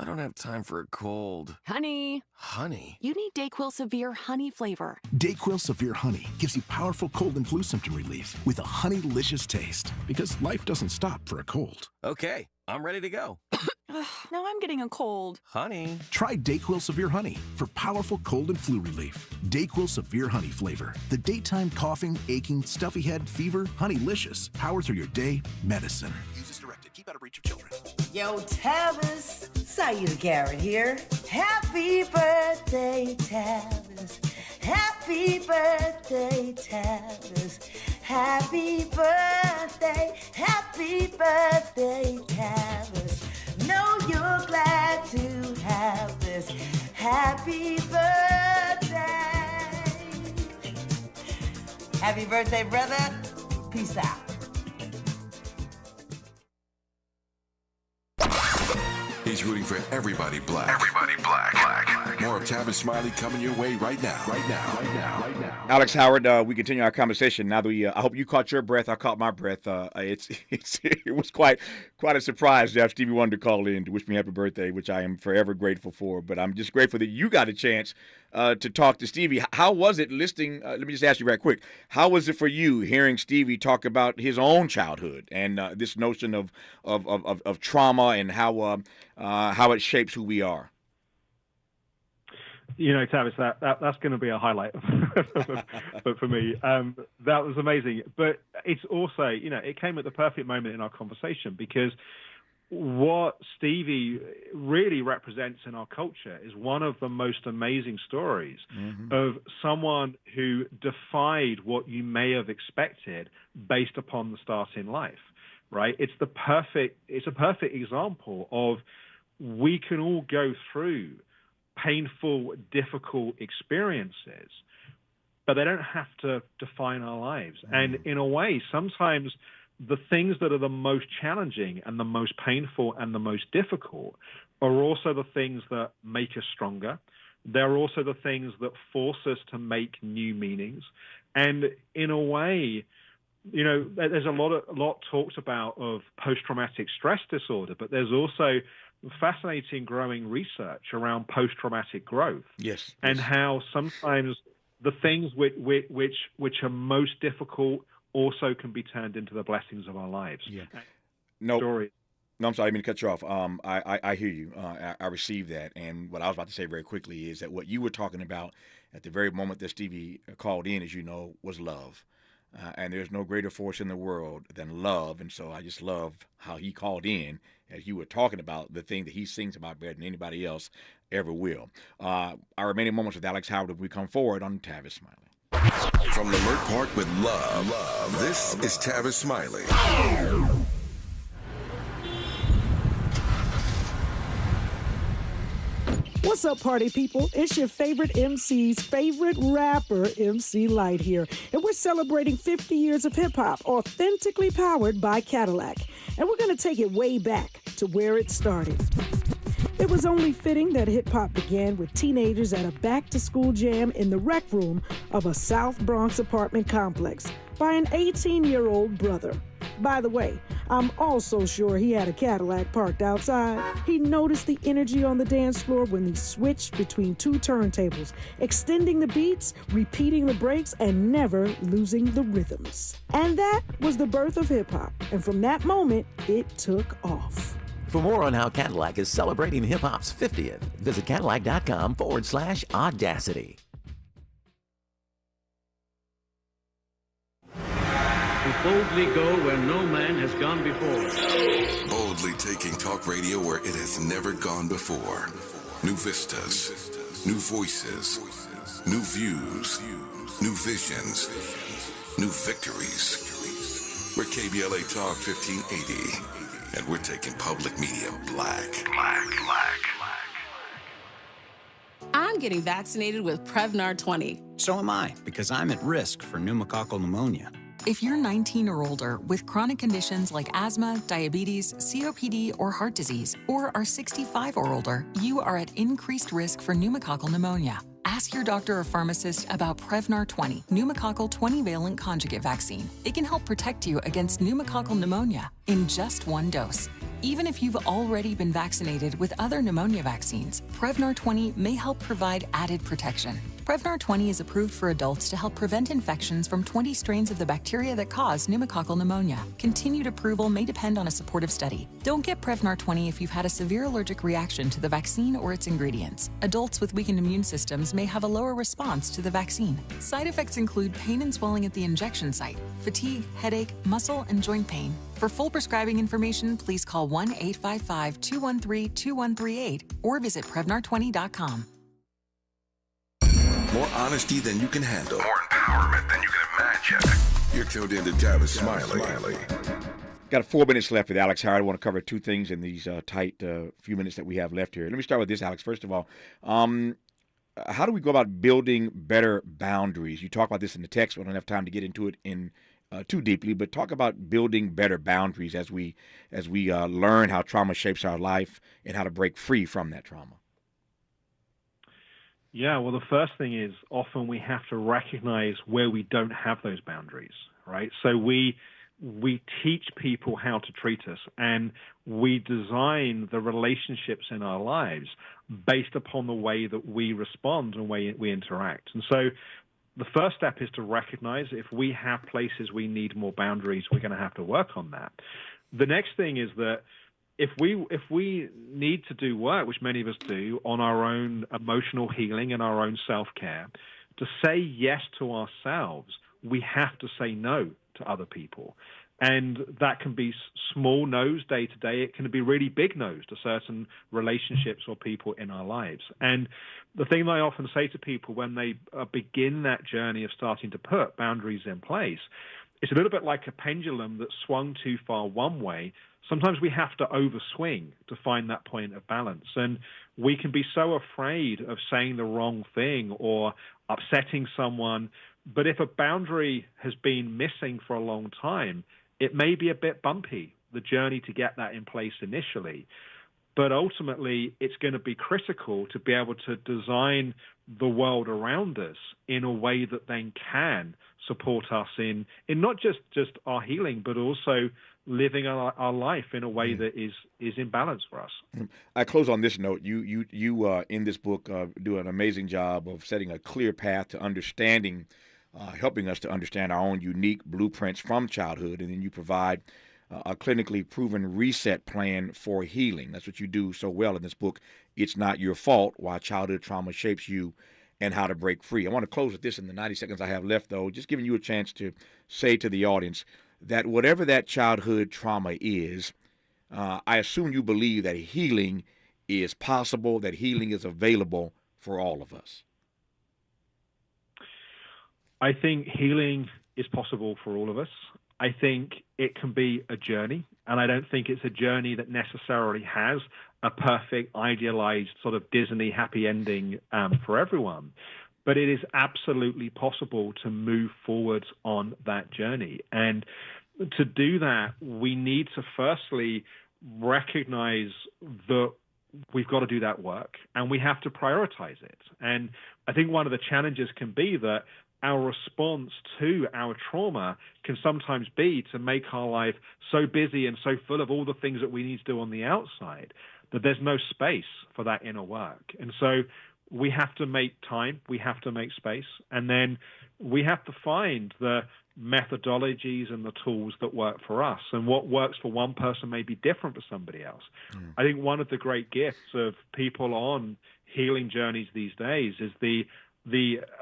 I don't don't have time for a cold. Honey. Honey? You need DayQuil Severe Honey flavor. DayQuil Severe Honey gives you powerful cold and flu symptom relief with a honey-licious taste. Because life doesn't stop for a cold. Okay, I'm ready to go. Now I'm getting a cold. Honey. Try DayQuil Severe Honey for powerful cold and flu relief. DayQuil Severe Honey flavor. The daytime coughing, aching, stuffy head, fever, honey-licious. Power through your day, medicine. Use as directed. Keep out of reach of children. Yo, Tavis. Sayuta Garrett here. Happy birthday, Tavis. Happy birthday, Tavis. Happy birthday, Tavis. Know you're glad to have this. Happy birthday. Happy birthday, brother. Peace out. He's rooting for everybody black. Everybody black. More of Tavis Smiley coming your way right now. Alex Howard, we continue our conversation. Now that I hope you caught your breath. I caught my breath. It was quite a surprise to have Stevie Wonder call in to wish me happy birthday, which I am forever grateful for. But I'm just grateful that you got a chance to talk to Stevie. How was it listening? Let me just ask you right quick. How was it for you hearing Stevie talk about his own childhood and this notion of trauma and how it shapes who we are? You know, Tavis, that's going to be a highlight but for me. That was amazing. But it's also, it came at the perfect moment in our conversation, because what Stevie really represents in our culture is one of the most amazing stories of someone who defied what you may have expected based upon the start in life, right? It's a perfect example of we can all go through painful, difficult experiences, but they don't have to define our lives. And in a way, sometimes the things that are the most challenging and the most painful and the most difficult are also the things that make us stronger. They're also the things that force us to make new meanings. And in a way, there's a lot talked about of post-traumatic stress disorder, but there's also fascinating growing research around post-traumatic growth. Yes. And how sometimes the things which are most difficult also can be turned into the blessings of our lives. Yeah. No, I'm sorry, I didn't mean to cut you off. I hear you. I received that. And what I was about to say very quickly is that what you were talking about at the very moment that Stevie called in, as you know, was love. And there's no greater force in the world than love. And so I just love how he called in as you were talking about the thing that he sings about better than anybody else ever will. Our remaining moments with Alex Howard, we come forward on Tavis Smiley. From Leimert Park with love, this is Tavis Smiley. What's up, party people? It's your favorite MC's favorite rapper, MC Light here. And we're celebrating 50 years of hip-hop, authentically powered by Cadillac. And we're going to take it way back to where it started. It was only fitting that hip-hop began with teenagers at a back-to-school jam in the rec room of a South Bronx apartment complex by an 18-year-old brother. By the way, I'm also sure he had a Cadillac parked outside. He noticed the energy on the dance floor when he switched between two turntables, extending the beats, repeating the breaks, and never losing the rhythms. And that was the birth of hip-hop. And from that moment, it took off. For more on how Cadillac is celebrating hip-hop's 50th, visit Cadillac.com/audacity. Boldly go where no man has gone before. Boldly taking talk radio where it has never gone before. New vistas, new voices, new views, new visions, new victories. We're KBLA Talk 1580, and we're taking public media black. I'm getting vaccinated with Prevnar 20. So am I, because I'm at risk for pneumococcal pneumonia. If you're 19 or older with chronic conditions like asthma, diabetes, COPD, or heart disease, or are 65 or older, you are at increased risk for pneumococcal pneumonia. Ask your doctor or pharmacist about Prevnar 20, pneumococcal 20-valent conjugate vaccine. It can help protect you against pneumococcal pneumonia in just one dose. Even if you've already been vaccinated with other pneumonia vaccines, Prevnar 20 may help provide added protection. Prevnar 20 is approved for adults to help prevent infections from 20 strains of the bacteria that cause pneumococcal pneumonia. Continued approval may depend on a supportive study. Don't get Prevnar 20 if you've had a severe allergic reaction to the vaccine or its ingredients. Adults with weakened immune systems may have a lower response to the vaccine. Side effects include pain and swelling at the injection site, fatigue, headache, muscle, and joint pain. For full prescribing information, please call 1-855-213-2138 or visit Prevnar20.com. More honesty than you can handle. More empowerment than you can imagine. You're tuned in to Tavis Smiley. Got 4 minutes left with Alex Howard. I want to cover 2 things in these tight few minutes that we have left here. Let me start with this, Alex. First of all, how do we go about building better boundaries? You talk about this in the text. We don't have time to get into it in too deeply, but talk about building better boundaries as we learn how trauma shapes our life and how to break free from that trauma. Yeah, well, the first thing is often we have to recognize where we don't have those boundaries, right? So we teach people how to treat us, and we design the relationships in our lives based upon the way that we respond and way we interact. And so the first step is to recognize if we have places we need more boundaries, we're going to have to work on that. The next thing is that if we need to do work, which many of us do, on our own emotional healing and our own self-care, to say yes to ourselves, we have to say no to other people. And that can be small no's day to day. It can be really big no's to certain relationships or people in our lives. And the thing that I often say to people when they begin that journey of starting to put boundaries in place, it's a little bit like a pendulum that swung too far one way. Sometimes we have to overswing to find that point of balance. And we can be so afraid of saying the wrong thing or upsetting someone. But if a boundary has been missing for a long time, it may be a bit bumpy, the journey to get that in place initially. But ultimately, it's going to be critical to be able to design the world around us in a way that then can support us in not just our healing, but also living our life in a way that is in balance for us. I close on this note. You in this book do an amazing job of setting a clear path to understanding, helping us to understand our own unique blueprints from childhood, and then you provide a clinically proven reset plan for healing. That's what you do so well in this book. It's Not Your Fault: Why Childhood Trauma Shapes You and How to Break Free. I want to close with this in the 90 seconds I have left, though, just giving you a chance to say to the audience that whatever that childhood trauma is, I assume you believe that healing is possible, that healing is available for all of us. I think healing is possible for all of us. I think it can be a journey, and I don't think it's a journey that necessarily has a perfect, idealized, sort of Disney happy ending for everyone. But it is absolutely possible to move forward on that journey. And to do that, we need to firstly recognize that we've got to do that work, and we have to prioritize it. And I think one of the challenges can be that our response to our trauma can sometimes be to make our life so busy and so full of all the things that we need to do on the outside that there's no space for that inner work. And so we have to make time, we have to make space, and then we have to find the methodologies and the tools that work for us. And what works for one person may be different for somebody else. I think one of the great gifts of people on healing journeys these days is the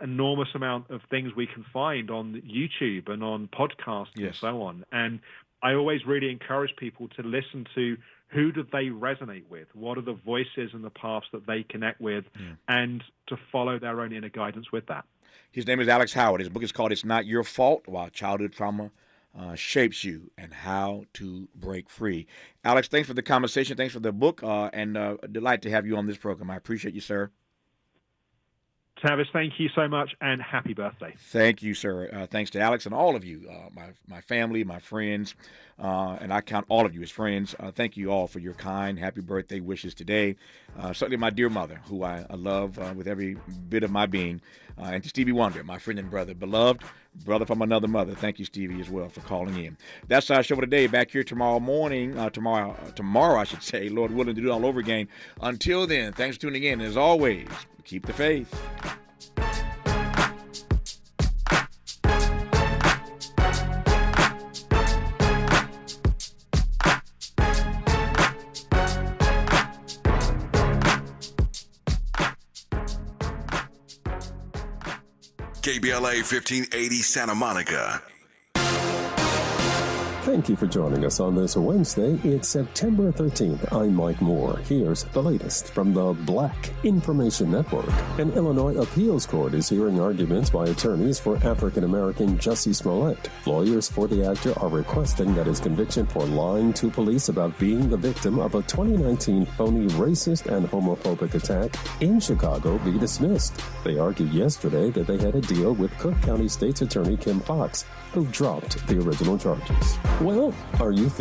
enormous amount of things we can find on YouTube and on podcasts and so on. And I always really encourage people to listen to who do they resonate with, what are the voices and the paths that they connect with, and to follow their own inner guidance with that. His name is Alex Howard. His book is called It's Not Your Fault: Why Childhood Trauma Shapes You and How to Break Free. Alex, thanks for the conversation. Thanks for the book, and a delight to have you on this program. I appreciate you, sir. Tavis, thank you so much, and happy birthday. Thank you, sir. Thanks to Alex and all of you, my family, my friends, and I count all of you as friends. Thank you all for your kind happy birthday wishes today. Certainly my dear mother, who I love with every bit of my being. And to Stevie Wonder, my friend and brother, beloved brother from another mother. Thank you, Stevie, as well, for calling in. That's our show for today. Back here tomorrow morning, tomorrow, I should say, Lord willing, to do it all over again. Until then, thanks for tuning in. As always, keep the faith. KBLA 1580 Santa Monica. Thank you for joining us on this Wednesday. It's September 13th. I'm Mike Moore. Here's the latest from the Black Information Network. An Illinois appeals court is hearing arguments by attorneys for African-American Jussie Smollett. Lawyers for the actor are requesting that his conviction for lying to police about being the victim of a 2019 phony racist and homophobic attack in Chicago be dismissed. They argued yesterday that they had a deal with Cook County State's Attorney Kim Foxx, who dropped the original charges. Well, are you feeling